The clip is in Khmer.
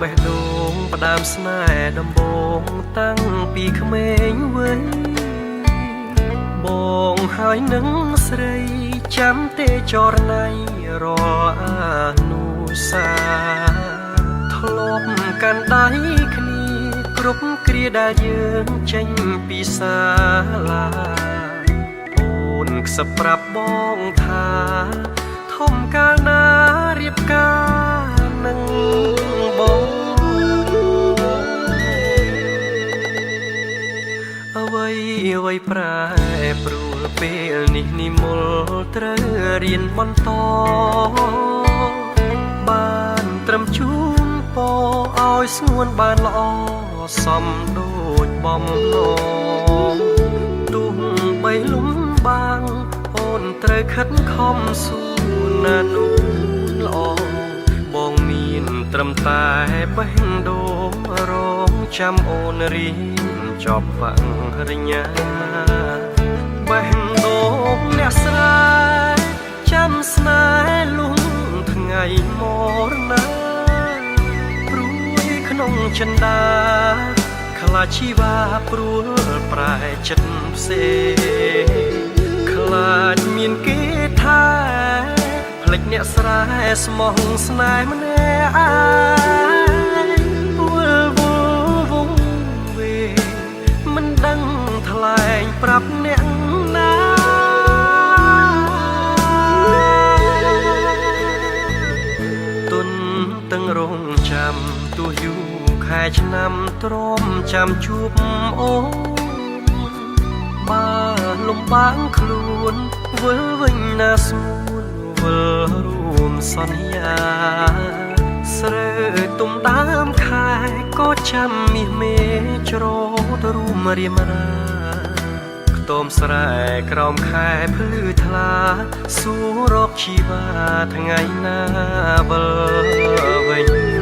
បេះដូងផ្ដើមស្នេហ៍ដំបូងតាំងពីក្មេងវ័យបងហើយនឹងស្រីចាំទេចរណៃរអនុសាធ្លាប់កាន់ដៃគ្នាគ្រប់គ្រាដែលយើងចេញពីសាលាអូនខ្សឹបប្រាប់បងថាធំកាលណារៀបការនឹងបងអ្វីប្រែប្រួលពេលនេះនិមលត្រូវរៀនបន្តបានត្រឹមជូនពរឲ្យស្ងួនបានល្អសមដូចបំណងទុំបីលំបាំងអូនត្រូវខិតខំស៊ូណានោះល្អបងមានត្រឹមតែបេះដូងរងចាំអូនរៀនចប់បរិញ្ញាបេះដូងអ្នកស្រីចាំស្នេហ៍លុងថ្ងៃមរណាព្រួយក្នុងចិន្តាខ្លាចជីវ៉ាព្រួលប្រែចិត្តផ្សេងខ្លាចមានគេថាភ្លេចអ្នកស្រែស្មោះស្នេហ៍ម្នាក់ឯងវងវេមិនដឹងថ្លែងប្រាប់អ្នកណាទុនទាំងរងចាំទោះយូរខែឆ្នាំទ្រាំចាំជួបអូនបើលំបាកខ្លួនវិលវិញណាស្មួនវិលរួមសន្យាស្រើទុំដើមខែក៏ចាំមាសមេច្រតរួមរៀមរាខ្ទមស្រែក្រោមខែភ្លឺថ្លាសួររកជីវ៉ាថ្ងៃណាវិលវិញ